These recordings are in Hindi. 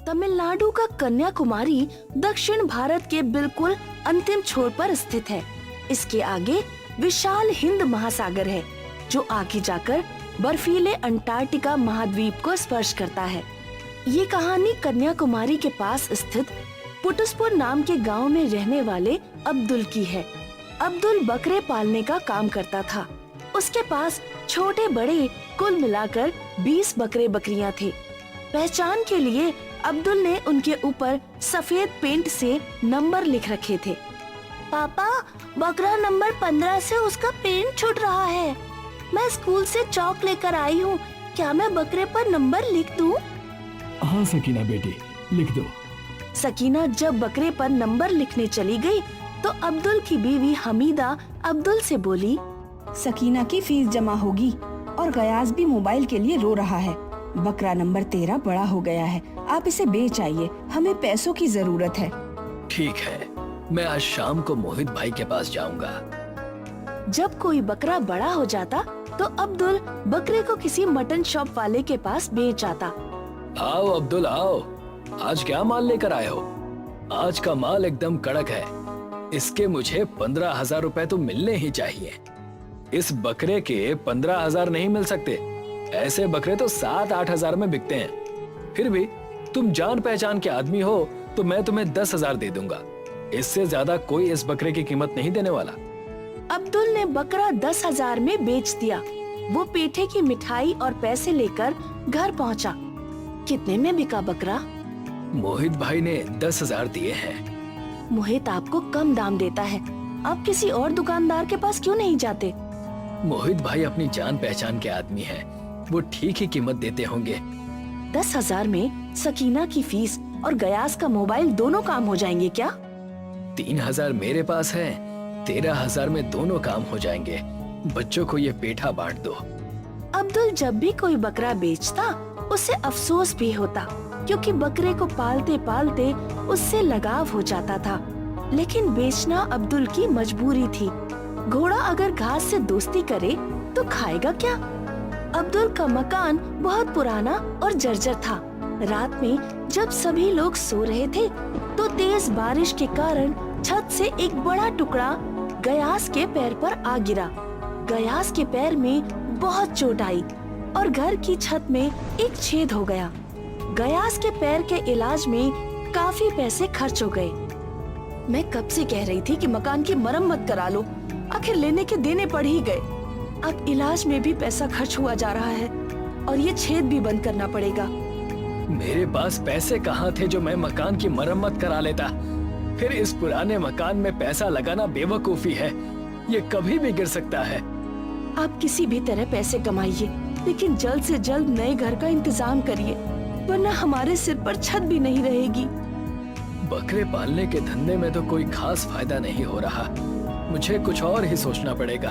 तमिलनाडु का कन्याकुमारी दक्षिण भारत के बिल्कुल अंतिम छोर पर स्थित है। इसके आगे विशाल हिंद महासागर है, जो आगे जाकर बर्फीले अंटार्कटिका महाद्वीप को स्पर्श करता है। ये कहानी कन्याकुमारी के पास स्थित पुटुस्पुर नाम के गांव में रहने वाले अब्दुल की है। अब्दुल बकरे पालने का काम करता था। उसके पास छोटे बड़े कुल मिलाकर 20 बकरे बकरियां थे। पहचान के लिए अब्दुल ने उनके ऊपर सफेद पेंट से नंबर लिख रखे थे। पापा, बकरा नंबर 15 से उसका पेंट छूट रहा है। मैं स्कूल से चौक लेकर आई हूँ, क्या मैं बकरे पर नंबर लिख दूँ? हाँ सकीना बेटी, लिख दो। सकीना जब बकरे पर नंबर लिखने चली गई, तो अब्दुल की बीवी हमीदा अब्दुल से बोली, सकीना की फीस जमा होगी और गयास भी मोबाइल के लिए रो रहा है। बकरा नंबर 13 बड़ा हो गया है, आप इसे बेच आइए, हमें पैसों की जरूरत है। ठीक है, मैं आज शाम को मोहित भाई के पास जाऊंगा। जब कोई बकरा बड़ा हो जाता तो अब्दुल बकरे को किसी मटन शॉप वाले के पास बेच आता। आओ अब्दुल आओ, आज क्या माल लेकर आए हो? आज का माल एकदम कड़क है, इसके मुझे 15,000 रुपए तो मिलने ही चाहिए। इस बकरे के 15,000 नहीं मिल सकते, ऐसे बकरे तो 7-8 हजार में बिकते हैं। फिर भी तुम जान पहचान के आदमी हो तो मैं तुम्हें 10,000 दे दूंगा, इससे ज्यादा कोई इस बकरे की कीमत नहीं देने वाला। अब्दुल ने बकरा 10,000 में बेच दिया। वो पेठे की मिठाई और पैसे लेकर घर पहुंचा। कितने में बिका बकरा? मोहित भाई ने 10,000 दिए हैं। मोहित आपको कम दाम देता है, आप किसी और दुकानदार के पास क्यों नहीं जाते? मोहित भाई अपनी जान पहचान के आदमी हैं, वो ठीक ही कीमत देते होंगे। 10,000 में सकीना की फीस और गयास का मोबाइल दोनों काम हो जाएंगे क्या? 3,000 मेरे पास है, 13,000 में दोनों काम हो जाएंगे। बच्चों को ये पेठा बांट दो। अब्दुल जब भी कोई बकरा बेचता उसे अफसोस भी होता, क्योंकि बकरे को पालते पालते उससे लगाव हो जाता था। लेकिन बेचना अब्दुल की मजबूरी थी। घोड़ा अगर घास से दोस्ती करे तो खाएगा क्या? अब्दुल का मकान बहुत पुराना और जर्जर था। रात में जब सभी लोग सो रहे थे तो तेज बारिश के कारण छत से एक बड़ा टुकड़ा गयास के पैर पर आ गिरा। गयास के पैर में बहुत चोट आई और घर की छत में एक छेद हो गया। गयास के पैर के इलाज में काफी पैसे खर्च हो गए। मैं कब से कह रही थी कि मकान की मरम्मत करा लो, आखिर लेने के देने पड़ ही गए। अब इलाज में भी पैसा खर्च हुआ जा रहा है और ये छेद भी बंद करना पड़ेगा। मेरे पास पैसे कहाँ थे जो मैं मकान की मरम्मत करा लेता? फिर इस पुराने मकान में पैसा लगाना बेवकूफी है, ये कभी भी गिर सकता है। आप किसी भी तरह पैसे कमाइए, लेकिन जल्द से जल्द नए घर का इंतजाम करिए, वरना हमारे सिर पर छत भी नहीं रहेगी। बकरे पालने के धंधे में तो कोई खास फायदा नहीं हो रहा, मुझे कुछ और ही सोचना पड़ेगा।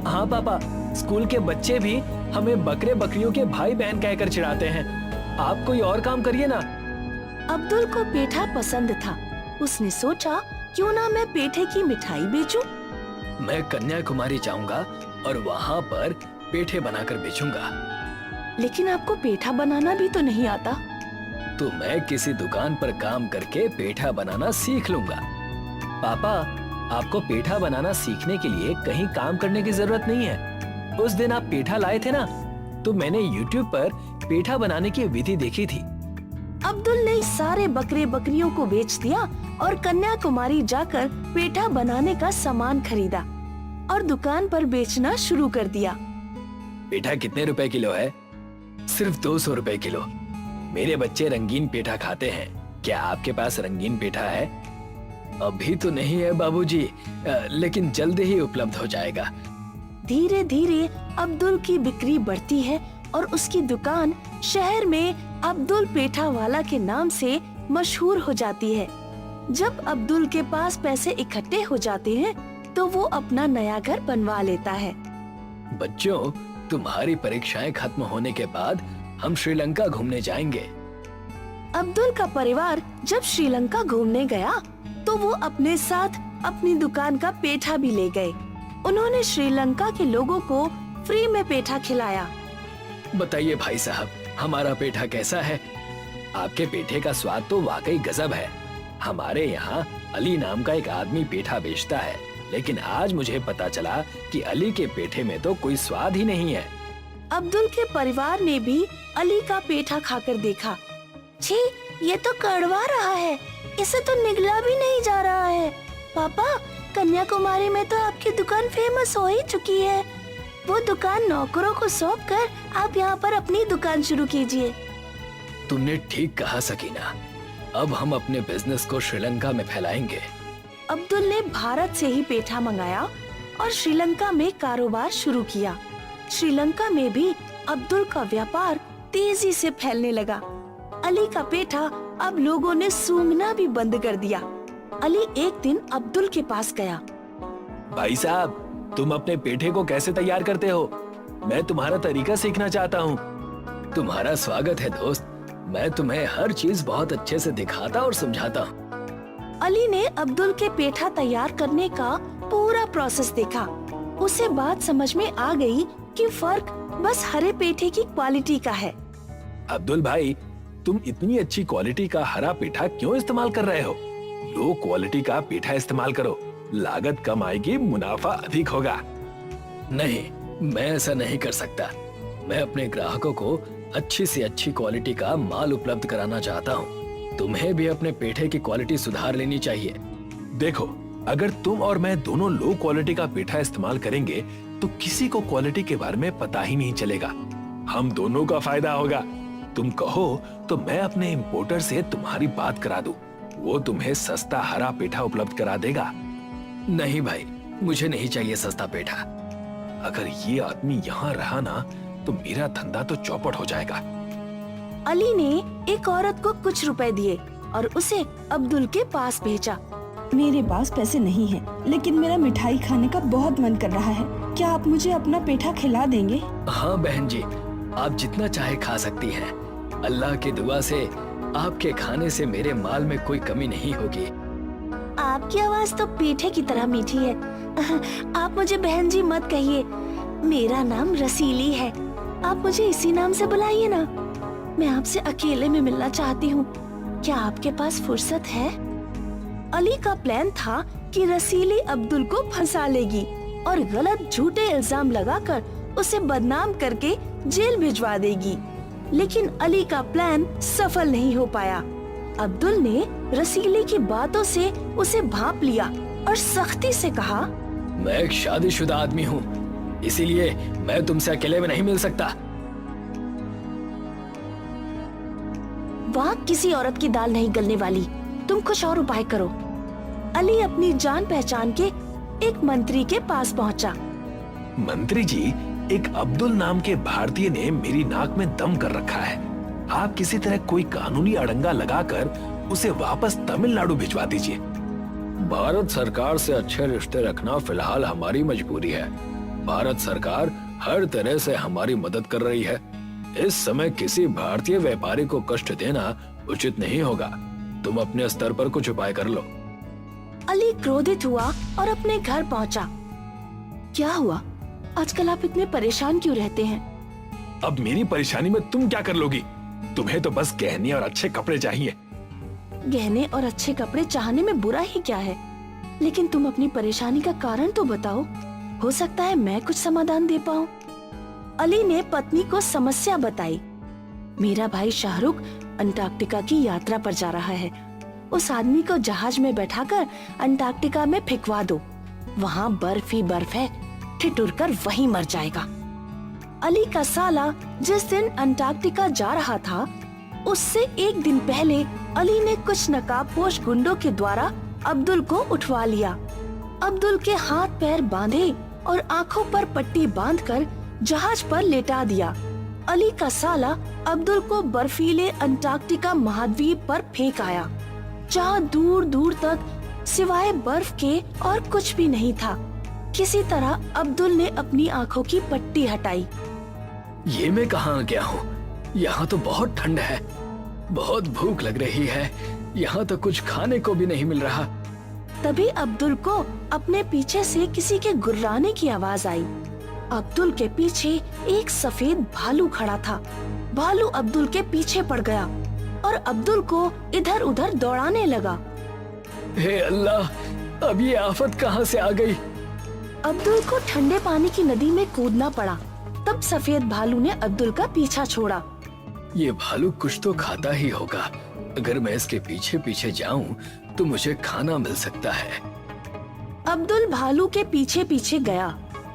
हाँ पापा, स्कूल के बच्चे भी हमें बकरे बकरियों के भाई बहन कहकर चिढ़ाते हैं, आप कोई और काम करिए ना। अब्दुल को पेठा पसंद था। उसने सोचा, क्यों ना मैं पेठे की मिठाई बेचूं? मैं कन्याकुमारी जाऊंगा और वहाँ पर पेठे बनाकर बेचूंगा। लेकिन आपको पेठा बनाना भी तो नहीं आता। तो मैं किसी दुकान पर काम करके पेठा बनाना सीख लूंगा। पापा, आपको पेठा बनाना सीखने के लिए कहीं काम करने की जरूरत नहीं है। उस दिन आप पेठा लाए थे ना, तो मैंने YouTube पर पेठा बनाने की विधि देखी थी। अब्दुल ने सारे बकरे बकरियों को बेच दिया और कन्याकुमारी जाकर पेठा बनाने का सामान खरीदा और दुकान पर बेचना शुरू कर दिया। पेठा कितने रुपए किलो है? सिर्फ 200 रुपए किलो। मेरे बच्चे रंगीन पेठा खाते हैं, क्या आपके पास रंगीन पेठा है? अभी तो नहीं है बाबूजी, लेकिन जल्द ही उपलब्ध हो जाएगा। धीरे धीरे अब्दुल की बिक्री बढ़ती है और उसकी दुकान शहर में अब्दुल पेठा वाला के नाम से मशहूर हो जाती है। जब अब्दुल के पास पैसे इकट्ठे हो जाते हैं तो वो अपना नया घर बनवा लेता है। बच्चों, तुम्हारी परीक्षाएं खत्म होने के बाद हम श्रीलंका घूमने जाएंगे। अब्दुल का परिवार जब श्रीलंका घूमने गया तो वो अपने साथ अपनी दुकान का पेठा भी ले गए। उन्होंने श्रीलंका के लोगों को फ्री में पेठा खिलाया। बताइए भाई साहब, हमारा पेठा कैसा है? आपके पेठे का स्वाद तो वाकई गजब है। हमारे यहाँ अली नाम का एक आदमी पेठा बेचता है, लेकिन आज मुझे पता चला कि अली के पेठे में तो कोई स्वाद ही नहीं है। अब्दुल के परिवार ने भी अली का पेठा खाकर देखा। छी, ये तो कड़वा रहा है, इसे तो निगला भी नहीं जा रहा है। पापा, कन्याकुमारी में तो आपकी दुकान फेमस हो ही चुकी है। वो दुकान नौकरों को सौंप कर आप यहाँ पर अपनी दुकान शुरू कीजिए। तुमने ठीक कहा सकीना, अब हम अपने बिजनेस को श्रीलंका में फैलाएंगे। अब्दुल ने भारत से ही पेठा मंगाया और श्रीलंका में कारोबार शुरू किया। श्रीलंका में भी अब्दुल का व्यापार तेजी से फैलने लगा। अली का पेठा अब लोगों ने सूंघना भी बंद कर दिया। अली एक दिन अब्दुल के पास गया। भाई साहब, तुम अपने पेठे को कैसे तैयार करते हो? मैं तुम्हारा तरीका सीखना चाहता हूँ। तुम्हारा स्वागत है दोस्त, मैं तुम्हें हर चीज बहुत अच्छे से दिखाता और समझाता हूँ। अली ने अब्दुल के पेठा तैयार करने का पूरा प्रोसेस देखा। उसे बात समझ में आ गई कि फर्क बस हरे पेठे की क्वालिटी का है। अब्दुल भाई, तुम इतनी अच्छी क्वालिटी का हरा पेठा क्यों इस्तेमाल कर रहे हो? लो क्वालिटी का पेठा इस्तेमाल करो, लागत कम आएगी, मुनाफा अधिक होगा। नहीं, मैं ऐसा नहीं कर सकता। मैं अपने ग्राहकों को अच्छी से अच्छी क्वालिटी का माल उपलब्ध कराना चाहता हूँ। तुम्हें भी अपने पेठे की क्वालिटी सुधार लेनी चाहिए। देखो, अगर तुम और मैं दोनों लो क्वालिटी का पेठा इस्तेमाल करेंगे तो किसी को क्वालिटी के बारे में पता ही नहीं चलेगा। हम दोनों का फायदा होगा। तुम कहो तो मैं अपने इंपोर्टर से तुम्हारी बात करा दूं, वो तुम्हें सस्ता हरा पेठा उपलब्ध करा देगा। नहीं भाई, मुझे नहीं चाहिए सस्ता पेठा। अगर ये आदमी यहाँ रहा ना तो मेरा धंधा तो चौपट हो जाएगा। अली ने एक औरत को कुछ रुपए दिए और उसे अब्दुल के पास भेजा। मेरे पास पैसे नहीं है, लेकिन मेरा मिठाई खाने का बहुत मन कर रहा है। क्या आप मुझे अपना पेठा खिला देंगे? हाँ बहन जी, आप जितना चाहे खा सकती हैं। अल्लाह की दुआ से आपके खाने से मेरे माल में कोई कमी नहीं होगी। आपकी आवाज तो पेठे की तरह मीठी है। आप मुझे बहन जी मत कहिए, मेरा नाम रसीली है। आप मुझे इसी नाम से बुलाइए ना। मैं आपसे अकेले में मिलना चाहती हूँ, क्या आपके पास फुर्सत है? अली का प्लान था कि रसीली अब्दुल को फंसा लेगी और गलत झूठे इल्जाम लगाकर उसे बदनाम करके जेल भिजवा देगी, लेकिन अली का प्लान सफल नहीं हो पाया। अब्दुल ने रसीली की बातों से उसे भांप लिया और सख्ती से कहा, मैं एक शादीशुदा आदमी हूँ, इसीलिए मैं तुमसे अकेले में नहीं मिल सकता। वहाँ किसी औरत की दाल नहीं गलने वाली, तुम कुछ और उपाय करो। अली अपनी जान पहचान के एक मंत्री के पास पहुँचा। मंत्री जी, एक अब्दुल नाम के भारतीय ने मेरी नाक में दम कर रखा है। आप किसी तरह कोई कानूनी अड़ंगा लगाकर उसे वापस तमिलनाडु भिजवा दीजिए। भारत सरकार से अच्छे रिश्ते रखना फिलहाल हमारी मजबूरी है। भारत सरकार हर तरह से हमारी मदद कर रही है। इस समय किसी भारतीय व्यापारी को कष्ट देना उचित नहीं होगा। तुम अपने स्तर पर कुछ उपाय कर लो। अली क्रोधित हुआ और अपने घर पहुंचा। क्या हुआ? आजकल आप इतने परेशान क्यों रहते हैं? अब मेरी परेशानी में तुम क्या कर लोगी? तुम्हें तो बस गहने और अच्छे कपड़े चाहिए। गहने और अच्छे कपड़े चाहने में बुरा ही क्या है, लेकिन तुम अपनी परेशानी का कारण तो बताओ, हो सकता है मैं कुछ समाधान दे पाऊं। अली ने पत्नी को समस्या बताई। मेरा भाई शाहरुख अंटार्कटिका की यात्रा पर जा रहा है। उस आदमी को जहाज में बैठाकर अंटार्कटिका में फेंकवा दो। वहाँ बर्फ ही बर्फ है, ठिठुर कर वहीं मर जाएगा। अली का साला जिस दिन अंटार्कटिका जा रहा था, उससे एक दिन पहले अली ने कुछ नकाबपोश गुंडों के द्वारा अब्दुल को उठवा लिया। अब्दुल के हाथ पैर बांधे और आंखों पर पट्टी बांधकर जहाज पर लेटा दिया। अली का साला अब्दुल को बर्फीले अंटार्कटिका महाद्वीप पर फेंक आया, जहाँ दूर दूर तक सिवाय बर्फ के और कुछ भी नहीं था। किसी तरह अब्दुल ने अपनी आंखों की पट्टी हटाई। ये मैं कहाँ आ गया हूँ? यहाँ तो बहुत ठंड है, बहुत भूख लग रही है। यहाँ तो कुछ खाने को भी नहीं मिल रहा। तभी अब्दुल को अपने पीछे से किसी के गुर्राने की आवाज आई। अब्दुल के पीछे एक सफेद भालू खड़ा था। भालू अब्दुल के पीछे पड़ गया। और अब्दुल को इधर उधर दौड़ाने लगा। हे अल्लाह, अब ये आफत कहाँ से आ गई? अब्दुल को ठंडे पानी की नदी में कूदना पड़ा। तब सफेद भालू ने अब्दुल का पीछा छोड़ा। ये भालू कुछ तो खाता ही होगा। अगर मैं इसके पीछे पीछे जाऊं तो मुझे खाना मिल सकता है। अब्दुल भालू के पीछे पीछे गया।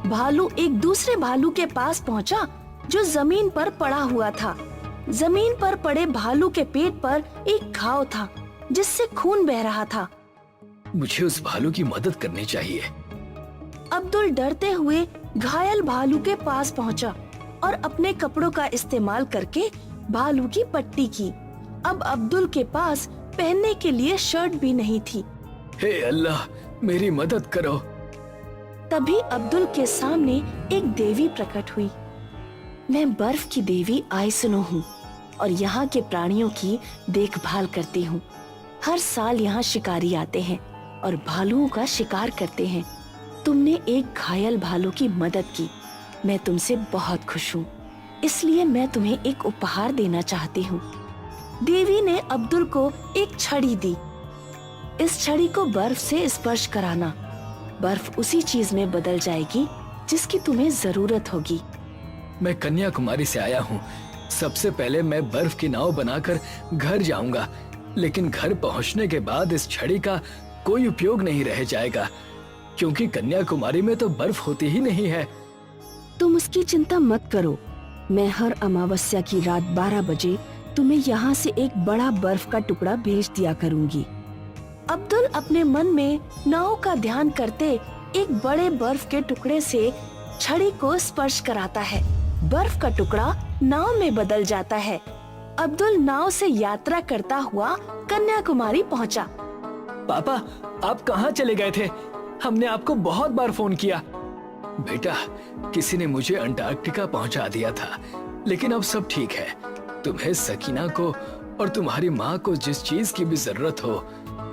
भालू एक दूसरे भालू के पास पहुंचा जो जमीन पर पड़ा हुआ था। जमीन पर पड़े भालू के पेट पर एक घाव था जिससे खून बह रहा था। मुझे उस भालू की मदद करनी चाहिए। अब्दुल डरते हुए घायल भालू के पास पहुंचा और अपने कपड़ों का इस्तेमाल करके भालू की पट्टी की। अब अब्दुल के पास पहनने के लिए शर्ट भी नहीं थी। हे अल्लाह, मेरी मदद करो। तभी अब्दुल के सामने एक देवी प्रकट हुई। मैं बर्फ की देवी आइसनो हूँ और यहाँ के प्राणियों की देखभाल करती हूँ। हर साल यहाँ शिकारी आते हैं और भालुओं का शिकार करते हैं। तुमने एक घायल भालू की मदद की। मैं तुमसे बहुत खुश हूँ, इसलिए मैं तुम्हें एक उपहार देना चाहती हूँ। देवी ने अब्दुल को एक छड़ी दी। इस छड़ी को बर्फ से स्पर्श कराना। बर्फ उसी चीज में बदल जाएगी जिसकी तुम्हें जरूरत होगी। मैं कन्याकुमारी से आया हूँ। सबसे पहले मैं बर्फ की नाव बनाकर घर जाऊंगा, लेकिन घर पहुँचने के बाद इस छड़ी का कोई उपयोग नहीं रह जाएगा, क्योंकि कन्याकुमारी में तो बर्फ होती ही नहीं है। तुम उसकी चिंता मत करो। मैं हर अमावस्या की रात 12 बजे तुम्हें यहाँ से एक बड़ा बर्फ का टुकड़ा भेज दिया करूँगी। अब्दुल अपने मन में नाव का ध्यान करते एक बड़े बर्फ के टुकड़े से छड़ी को स्पर्श कराता है। बर्फ का टुकड़ा नाव में बदल जाता है। अब्दुल नाव से यात्रा करता हुआ कन्याकुमारी पहुंचा। पापा, आप कहाँ चले गए थे? हमने आपको बहुत बार फोन किया। बेटा, किसी ने मुझे अंटार्कटिका पहुंचा दिया था, लेकिन अब सब ठीक है। तुम्हें, सकीना को और तुम्हारी माँ को जिस चीज की भी जरूरत हो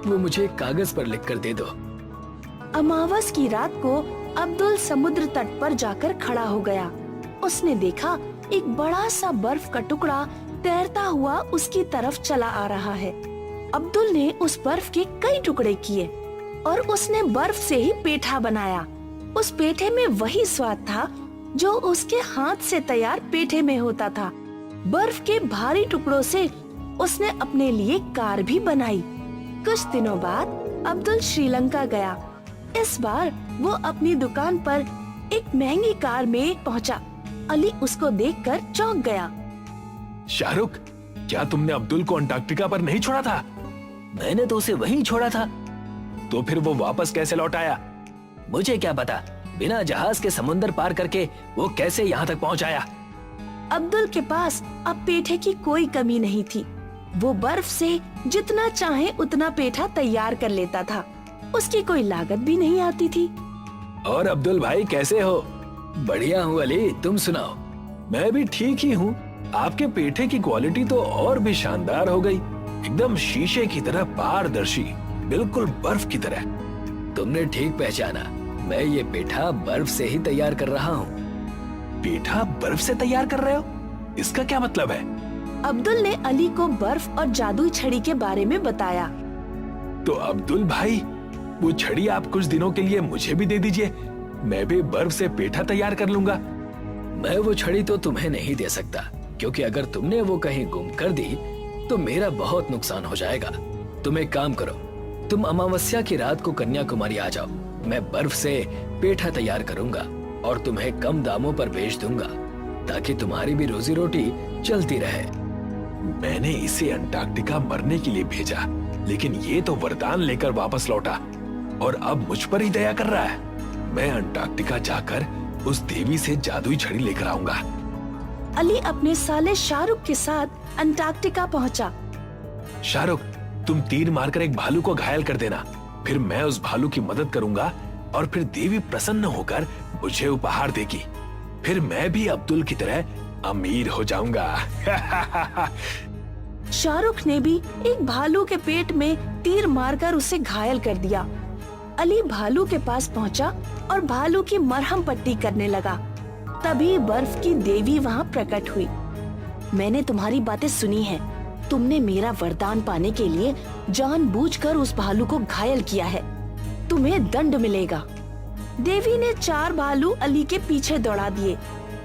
वो मुझे एक कागज पर लिख कर दे दो। अमावस की रात को अब्दुल समुद्र तट पर जाकर खड़ा हो गया। उसने देखा एक बड़ा सा बर्फ का टुकड़ा तैरता हुआ उसकी तरफ चला आ रहा है। अब्दुल ने उस बर्फ के कई टुकड़े किए और उसने बर्फ से ही पेठा बनाया। उस पेठे में वही स्वाद था जो उसके हाथ से तैयार पेठे में होता था। बर्फ के भारी टुकड़ों से उसने अपने लिए कार भी बनाई। कुछ दिनों बाद अब्दुल श्रीलंका गया। इस बार वो अपनी दुकान पर एक महंगी कार में पहुंचा। अली उसको देखकर चौंक गया। शाहरुख, क्या तुमने अब्दुल को अंटार्कटिका पर नहीं छोड़ा था? मैंने तो उसे वहीं छोड़ा था। तो फिर वो वापस कैसे लौट आया? मुझे क्या पता, बिना जहाज के समुंदर पार करके वो कैसे यहाँ तक पहुँच आया। अब्दुल के पास अब पेठे की कोई कमी नहीं थी। वो बर्फ से जितना चाहे उतना पेठा तैयार कर लेता था। उसकी कोई लागत भी नहीं आती थी। और अब्दुल भाई कैसे हो? बढ़िया हूँ अली, तुम सुनाओ। मैं भी ठीक ही हूँ। आपके पेठे की क्वालिटी तो और भी शानदार हो गई। एकदम शीशे की तरह पारदर्शी, बिल्कुल बर्फ की तरह। तुमने ठीक पहचाना, मैं ये पेठा बर्फ से ही तैयार कर रहा हूँ। पेठा बर्फ से तैयार कर रहे हो? इसका क्या मतलब है? अब्दुल ने अली को बर्फ और जादुई छड़ी के बारे में बताया। तो अब्दुल भाई, वो छड़ी आप कुछ दिनों के लिए मुझे भी दे दीजिए। मैं भी बर्फ से पेठा तैयार कर लूंगा। मैं वो छड़ी तो तुम्हें नहीं दे सकता, क्योंकि अगर तुमने वो कहीं गुम कर दी तो मेरा बहुत नुकसान हो जाएगा। तुम एक काम करो, तुम अमावस्या की रात को कन्याकुमारी आ जाओ। मैं बर्फ से पेठा तैयार करूंगा और तुम्हें कम दामों पर बेच दूंगा, ताकि तुम्हारी भी रोजी रोटी चलती रहे। मैंने इसे अंटार्कटिका मरने के लिए भेजा, लेकिन ये तो वरदान लेकर वापस लौटा और अब मुझ पर ही दया कर रहा है। मैं अंटार्कटिका जाकर उस देवी से जादुई छड़ी लेकर आऊंगा। अली अपने साले शाहरुख के साथ अंटार्कटिका पहुंचा। शाहरुख, तुम तीर मारकर एक भालू को घायल कर देना, फिर मैं उस भालू की मदद करूंगा और फिर देवी प्रसन्न होकर मुझे उपहार देगी। फिर मैं भी अब्दुल की तरह अमीर हो जाऊंगा। शाहरुख ने भी एक भालू के पेट में तीर मारकर उसे घायल कर दिया। अली भालू के पास पहुंचा और भालू की मरहम पट्टी करने लगा। तभी बर्फ की देवी वहां प्रकट हुई। मैंने तुम्हारी बातें सुनी हैं। तुमने मेरा वरदान पाने के लिए जानबूझकर उस भालू को घायल किया है। तुम्हें दंड मिलेगा। देवी ने 4 भालू अली के पीछे दौड़ा दिए।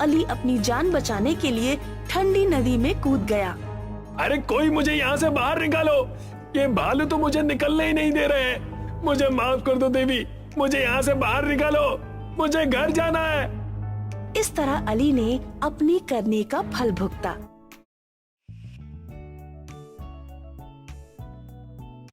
अली अपनी जान बचाने के लिए ठंडी नदी में कूद गया। अरे कोई मुझे यहाँ से बाहर निकालो, ये भालू तो मुझे निकलने ही नहीं दे रहे हैं। मुझे माफ कर दो देवी, मुझे यहाँ से बाहर निकालो, मुझे घर जाना है। इस तरह अली ने अपनी करने का फल भुगता।